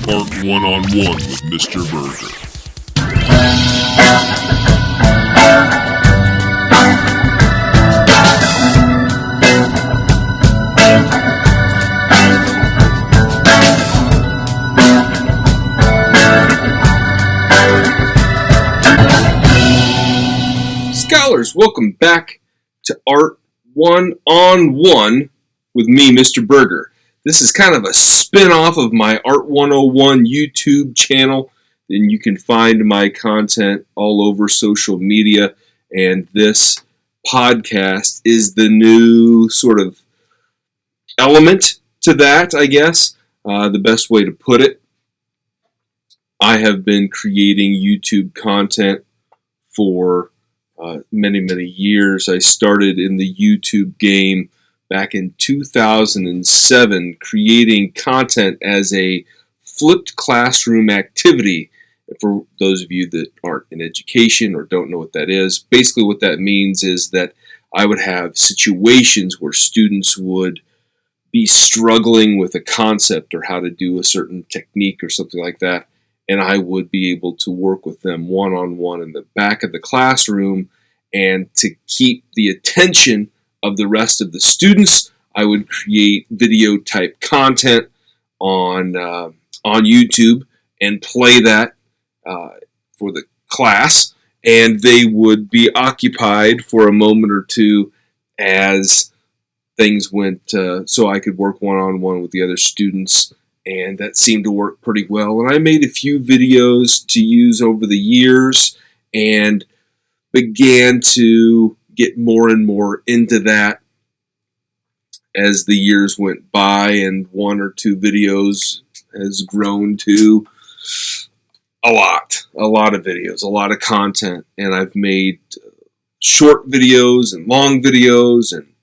Art One-on-One with Mr. Burgher. Scholars, welcome back to Art One-on-One with me, Mr. Burgher. This is kind of a spin-off of my Art 101 YouTube channel, and you can find my content all over social media, and this podcast is the new sort of element to that, I guess, the best way to put it. I have been creating YouTube content for many years. I started in the YouTube game back in 2007, creating content as a flipped classroom activity. For those of you that aren't in education or don't know what that is, basically what that means is that I would have situations where students would be struggling with a concept or how to do a certain technique or something like that, and I would be able to work with them one-on-one in the back of the classroom. And to keep the attention of the rest of the students, I would create video type content on YouTube and play that for the class, and they would be occupied for a moment or two as things went, so I could work one-on-one with the other students, and that seemed to work pretty well. And I made a few videos to use over the years and began to get more and more into that as the years went by, and one or two videos has grown to a lot of videos, a lot of content, and I've made short videos and long videos and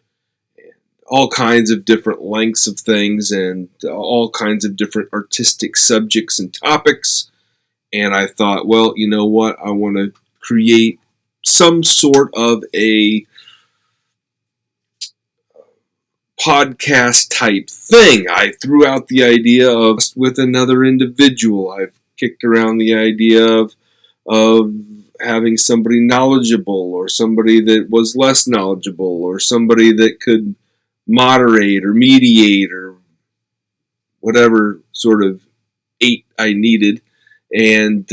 all kinds of different lengths of things and all kinds of different artistic subjects and topics. And I thought, well, you know what, I want to create some sort of a podcast type thing. I threw out the idea of with another individual. I've kicked around the idea of having somebody knowledgeable or somebody that was less knowledgeable or somebody that could moderate or mediate or whatever sort of eight I needed. And,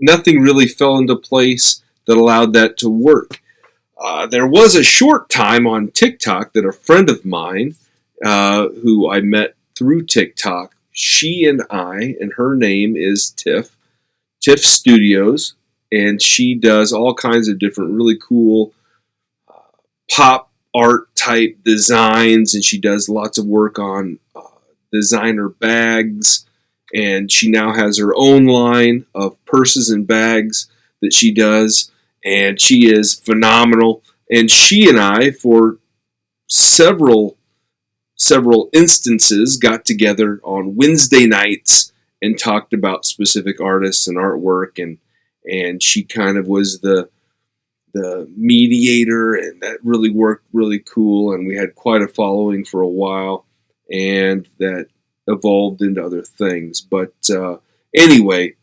nothing really fell into place that allowed that to work. There was a short time on TikTok that a friend of mine, who I met through TikTok, she and I, and her name is Tiff Studios, and she does all kinds of different really cool pop art type designs, and she does lots of work on designer bags. And she now has her own line of purses and bags that she does, and she is phenomenal. And she and I, for several instances, got together on Wednesday nights and talked about specific artists and artwork, and she kind of was the mediator, and that really worked really cool. And we had quite a following for a while, and that evolved into other things. But anyway,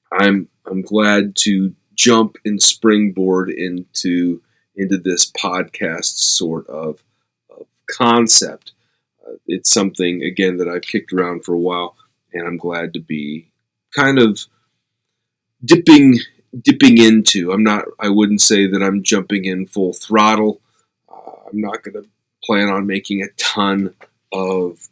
I'm glad to jump and springboard into this podcast sort of concept. It's something, again, that I've kicked around for a while, and I'm glad to be kind of dipping into. I wouldn't say that I'm jumping in full throttle. I'm not going to plan on making a ton of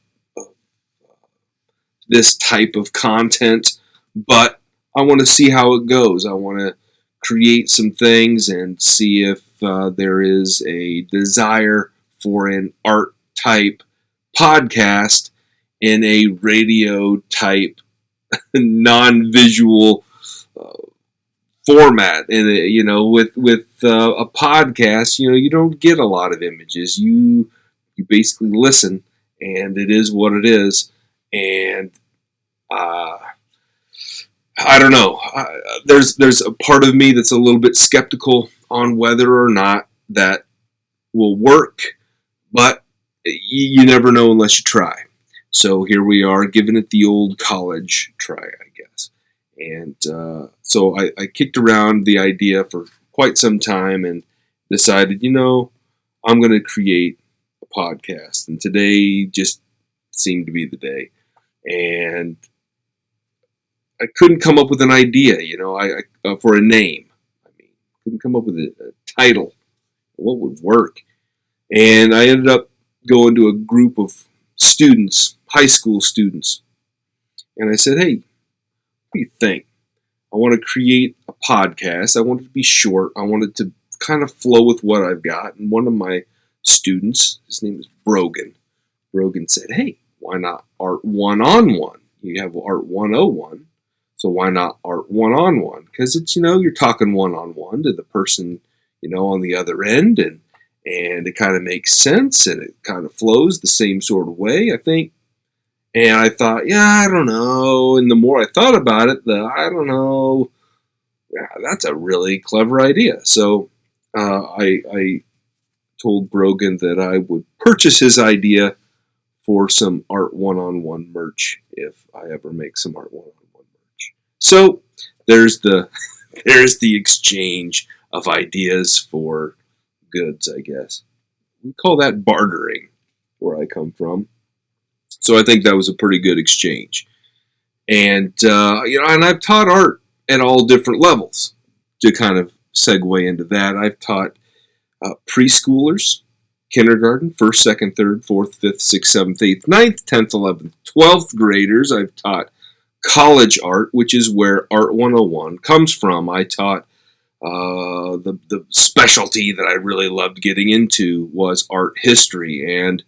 this type of content, but I want to see how it goes. I want to create some things and see if there is a desire for an art type podcast in a radio type non-visual format. And with a podcast, you don't get a lot of images. You basically listen, and it is what it is. And I don't know. There's a part of me that's a little bit skeptical on whether or not that will work, but you never know unless you try. So here we are, giving it the old college try, I guess. And so I kicked around the idea for quite some time and decided, I'm going to create a podcast. And today just seemed to be the day. And I couldn't come up with an idea, for a name. Couldn't come up with a title. What would work? And I ended up going to a group of students, high school students. And I said, hey, what do you think? I want to create a podcast. I want it to be short. I want it to kind of flow with what I've got. And one of my students, his name is Burgher. Burgher said, hey, why not art one-on-one? You have art 101, so why not art one-on-one? Because it's, you're talking one-on-one to the person, on the other end, and it kind of makes sense, and it kind of flows the same sort of way, I think. And I thought, I don't know. And the more I thought about it, I don't know. Yeah, that's a really clever idea. So I told Brogan that I would purchase his idea for some art one-on-one merch if I ever make some art one-on-one merch. So there's the exchange of ideas for goods, I guess. We call that bartering where I come from. So I think that was a pretty good exchange. And, and I've taught art at all different levels. To kind of segue into that, I've taught preschoolers, kindergarten, 1st, 2nd, 3rd, 4th, 5th, 6th, 7th, 8th, 9th, 10th, 11th, 12th graders. I've taught college art, which is where Art 101 comes from. I taught the specialty that I really loved getting into was art history. And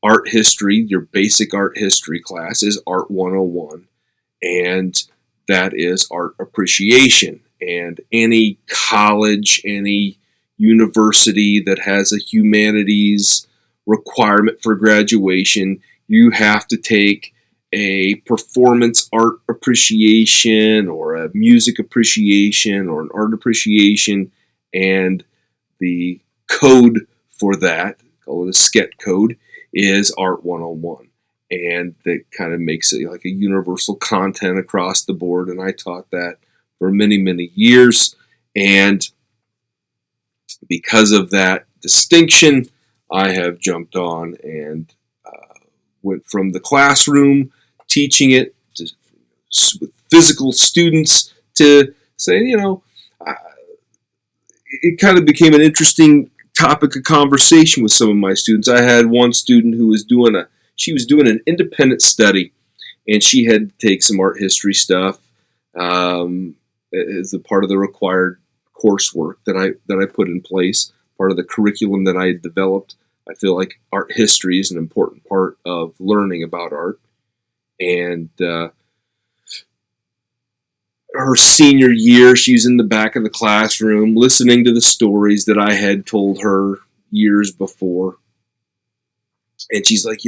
art history, your basic art history class, is Art 101, and that is art appreciation. And any college, any university that has a humanities requirement for graduation, you have to take a performance art appreciation or a music appreciation or an art appreciation, and the code for that, call it a SCET code, is Art 101, and that kind of makes it like a universal content across the board. And I taught that for many, many years, and because of that distinction, I have jumped on and went from the classroom teaching it to with physical students to say, it kind of became an interesting topic of conversation with some of my students. I had one student who was doing an independent study, and she had to take some art history stuff as a part of the required coursework that I put in place, part of the curriculum that I had developed. I feel like art history is an important part of learning about art. And her senior year, she was in the back of the classroom listening to the stories that I had told her years before. And she's like,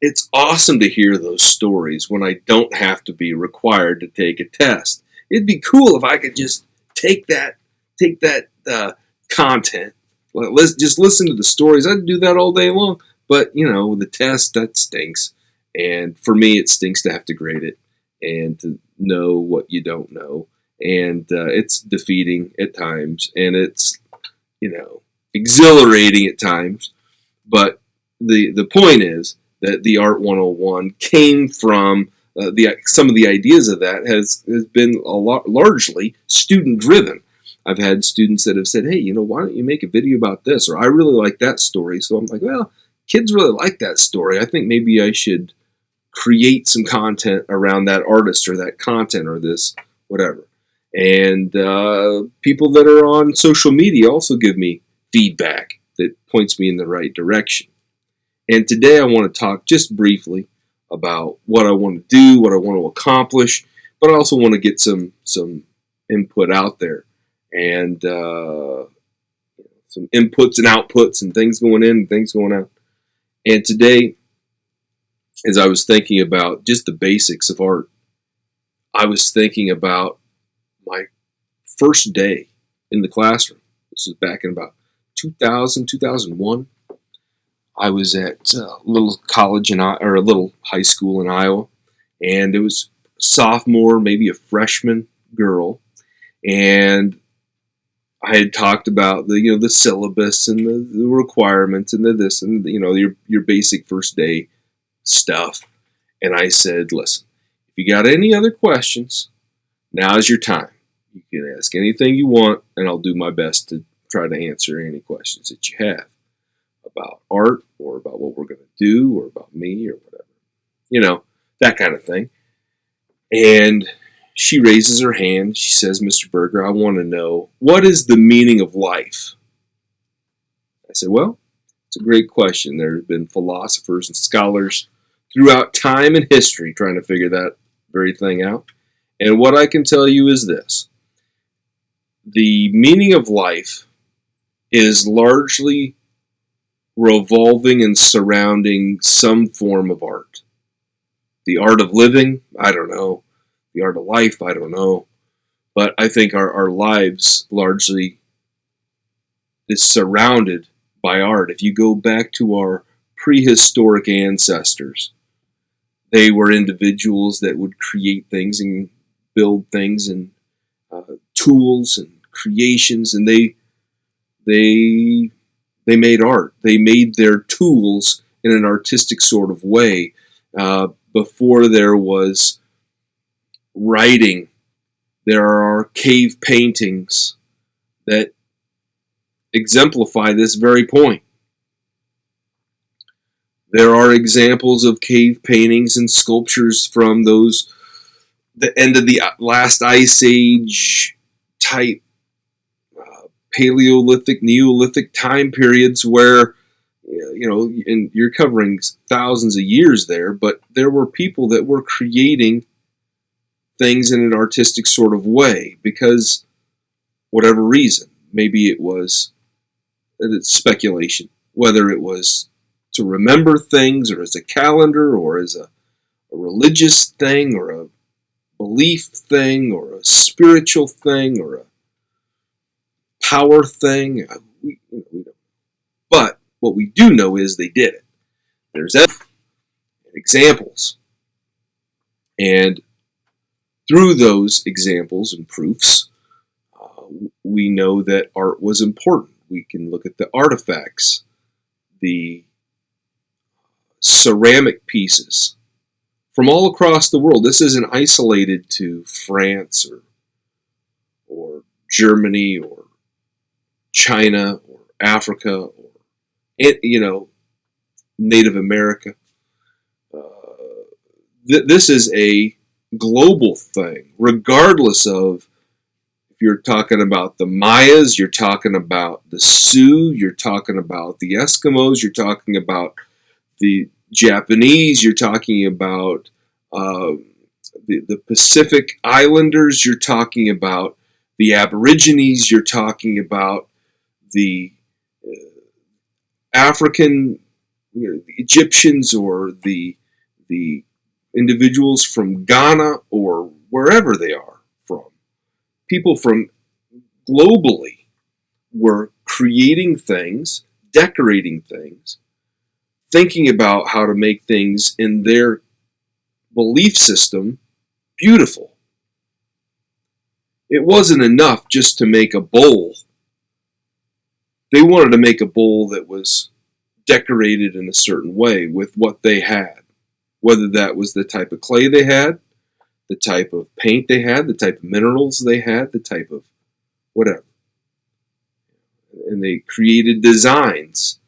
it's awesome to hear those stories when I don't have to be required to take a test. It'd be cool if I could just take that content. Let's just listen to the stories. I'd do that all day long. But, the test, that stinks. And for me, it stinks to have to grade it and to know what you don't know. And it's defeating at times. And it's, exhilarating at times. But the point is that the Art 101 came from some of the ideas of that has been largely student-driven. I've had students that have said, hey, why don't you make a video about this? Or I really like that story. So I'm like, well, kids really like that story. I think maybe I should create some content around that artist or that content or this, whatever. And people that are on social media also give me feedback that points me in the right direction. And today I want to talk just briefly about what I want to do, what I want to accomplish, but I also want to get some input out there and some inputs and outputs and things going in and things going out. And today, as I was thinking about just the basics of art, I was thinking about my first day in the classroom. This was back in about 2000, 2001. I was at a little college or a little high school in Iowa, and it was a sophomore, maybe a freshman girl, and I had talked about the syllabus and the requirements and the this and your basic first day stuff, and I said, listen, if you got any other questions, now's your time. You can ask anything you want, and I'll do my best to try to answer any questions that you have about art or about what we're going to do or about me or whatever. That kind of thing. And she raises her hand. She says, Mr. Burgher, I want to know, what is the meaning of life? I said, well, it's a great question. There have been philosophers and scholars throughout time and history trying to figure that very thing out. And what I can tell you is this. The meaning of life is largely revolving and surrounding some form of art. The art of living, I don't know. The art of life, I don't know. But I think our lives largely is surrounded by art. If you go back to our prehistoric ancestors, they were individuals that would create things and build things and tools and creations, and they made art. They made their tools in an artistic sort of way. Before there was writing, there are cave paintings that exemplify this very point. There are examples of cave paintings and sculptures from the end of the last ice age type Paleolithic, Neolithic time periods where, and you're covering thousands of years there, but there were people that were creating things in an artistic sort of way because whatever reason. Maybe it's speculation, whether it was to remember things or as a calendar or as a religious thing or a belief thing or a spiritual thing or a power thing. We don't. But what we do know is they did it. There's examples. And through those examples and proofs, we know that art was important. We can look at the artifacts, the ceramic pieces from all across the world. This isn't isolated to France or Germany or China or Africa or Native America. This is a global thing, regardless of if you're talking about the Mayas, you're talking about the Sioux, you're talking about the Eskimos, you're talking about the Japanese, you're talking about the Pacific Islanders, you're talking about the Aborigines, you're talking about the African the Egyptians or the individuals from Ghana or wherever they are from. People from globally were creating things, decorating things, thinking about how to make things in their belief system beautiful. It wasn't enough just to make a bowl. They wanted to make a bowl that was decorated in a certain way with what they had. Whether that was the type of clay they had, the type of paint they had, the type of minerals they had, the type of whatever. And they created designs.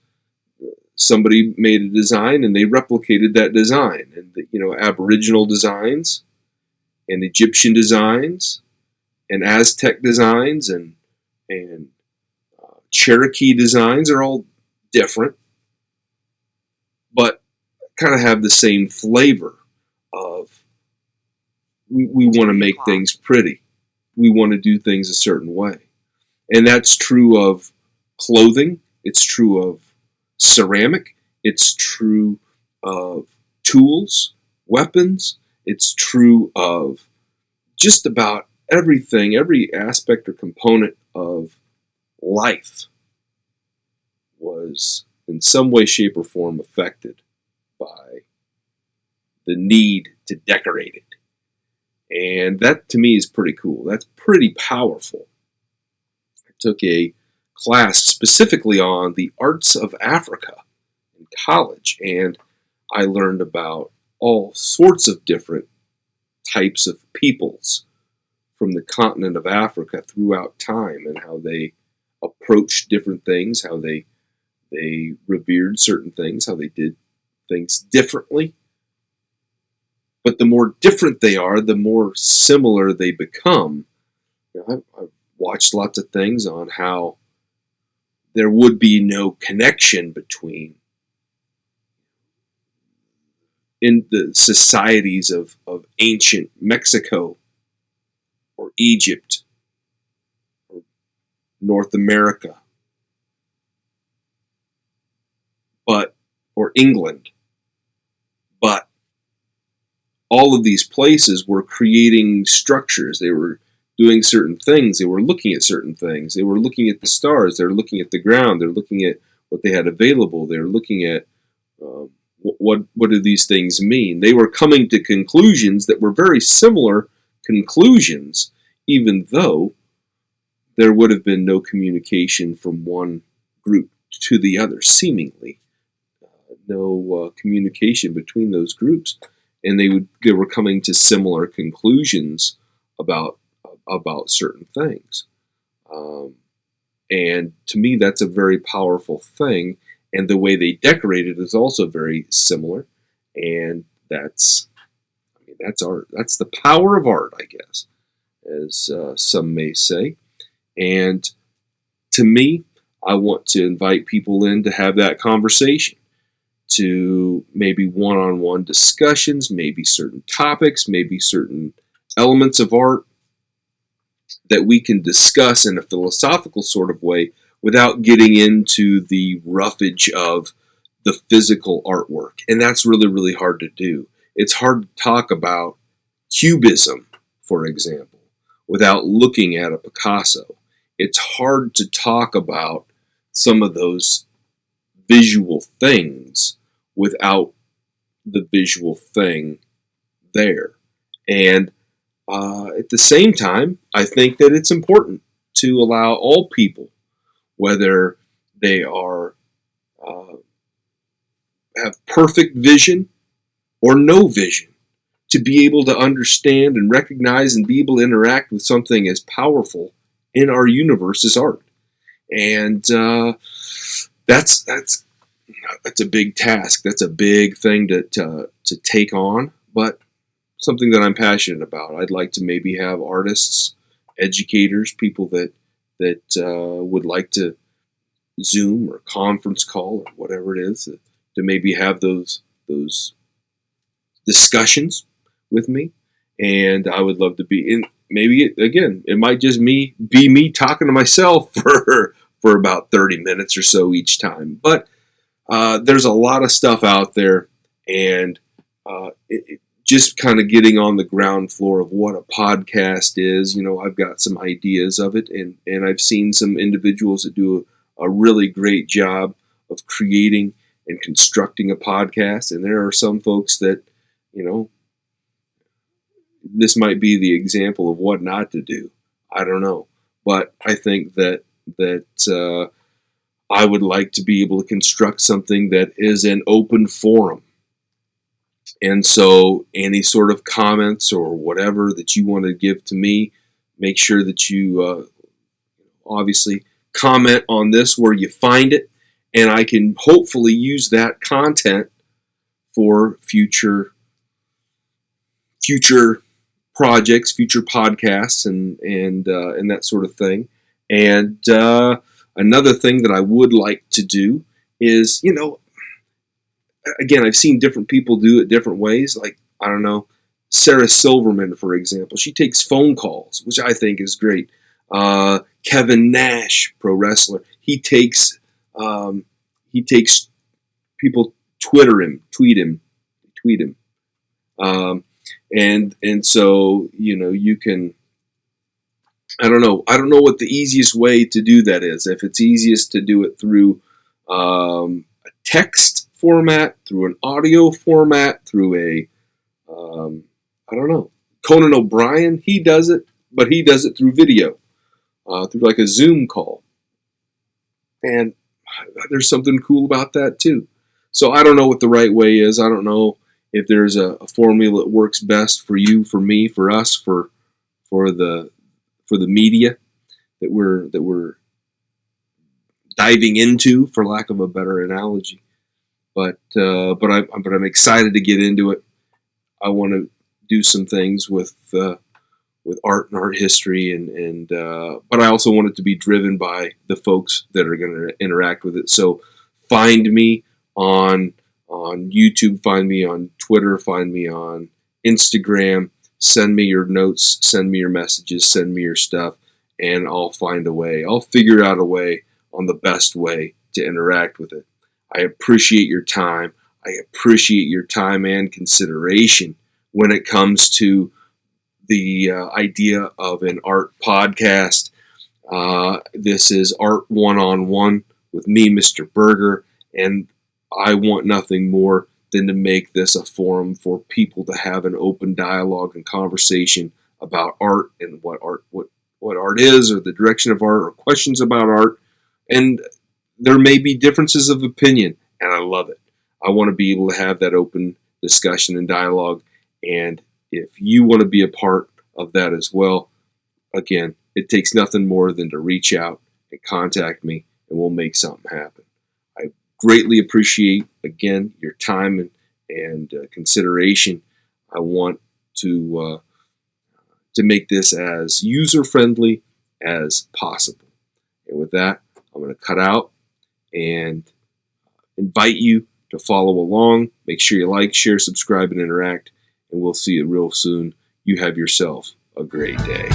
Somebody made a design and they replicated that design. And Aboriginal designs and Egyptian designs and Aztec designs and Cherokee designs are all different, but kind of have the same flavor of we want to make things pretty. We want to do things a certain way. And that's true of clothing. It's true of ceramic. It's true of tools, weapons. It's true of just about everything, every aspect or component of life was in some way, shape, or form affected by the need to decorate it. And that to me is pretty cool. That's pretty powerful. I took a class specifically on the arts of Africa in college, and I learned about all sorts of different types of peoples from the continent of Africa throughout time, and how they approached different things, how they revered certain things, how they did things differently. But the more different they are, the more similar they become. I've watched lots of things on how there would be no connection between in the societies of ancient Mexico or Egypt or North America, or England. But all of these places were creating structures. They were doing certain things. They were looking at certain things. They were looking at the stars. They were looking at the ground. They were looking at what they had available. They were looking at what do these things mean. They were coming to conclusions that were very similar conclusions, even though there would have been no communication from one group to the other, seemingly. No communication between those groups. And they were coming to similar conclusions about certain things. And to me, that's a very powerful thing. And the way they decorate it is also very similar. And that's art. That's the power of art, I guess, as some may say. And to me, I want to invite people in to have that conversation, to maybe one-on-one discussions, maybe certain topics, maybe certain elements of art that we can discuss in a philosophical sort of way without getting into the roughage of the physical artwork. And that's really, really hard to do. It's hard to talk about Cubism, for example, without looking at a Picasso. It's hard to talk about some of those visual things without the visual thing there. And at the same time, I think that it's important to allow all people, whether they are have perfect vision or no vision, to be able to understand and recognize and be able to interact with something as powerful in our universe as art. And that's a big task. That's a big thing to take on, but something that I'm passionate about. I'd like to maybe have artists, educators, people that would like to Zoom or conference call or whatever it is, to maybe have those discussions with me. And I would love to be in. Maybe it might just be me talking to myself for about 30 minutes or so each time. But there's a lot of stuff out there, and just kind of getting on the ground floor of what a podcast is. I've got some ideas of it, and I've seen some individuals that do a really great job of creating and constructing a podcast. And there are some folks that, this might be the example of what not to do. I don't know. But I think that I would like to be able to construct something that is an open forum. And so any sort of comments or whatever that you want to give to me, make sure that you obviously comment on this where you find it, and I can hopefully use that content for future projects, future podcasts, and that sort of thing. And another thing that I would like to do is, again, I've seen different people do it different ways. Like, I don't know, Sarah Silverman, for example. She takes phone calls, which I think is great. Kevin Nash, pro wrestler, he takes people tweet him. And so, you can, I don't know what the easiest way to do that is. If it's easiest to do it through text format, through an audio format, through a, I don't know, Conan O'Brien, he does it, but he does it through video, through like a Zoom call. And there's something cool about that too. So I don't know what the right way is. I don't know if there's a formula that works best for you, for me, for us, for the media that we're diving into, for lack of a better analogy. But I'm excited to get into it. I want to do some things with art and art history, and but I also want it to be driven by the folks that are going to interact with it. So find me on YouTube, find me on Twitter, find me on Instagram. Send me your notes, send me your messages, send me your stuff, and I'll find a way. I'll figure out a way on the best way to interact with it. I appreciate your time. I appreciate your time and consideration when it comes to the idea of an art podcast. This is Art One-on-One with me, Mr. Burgher, and I want nothing more than to make this a forum for people to have an open dialogue and conversation about art and what art is, or the direction of art, or questions about art. And there may be differences of opinion, and I love it. I want to be able to have that open discussion and dialogue. And if you want to be a part of that as well, again, it takes nothing more than to reach out and contact me, and we'll make something happen. I greatly appreciate, again, your time and consideration. I want to make this as user-friendly as possible. And with that, I'm going to cut out and invite you to follow along. Make sure you like, share, subscribe, and interact, and we'll see you real soon. You have yourself a great day.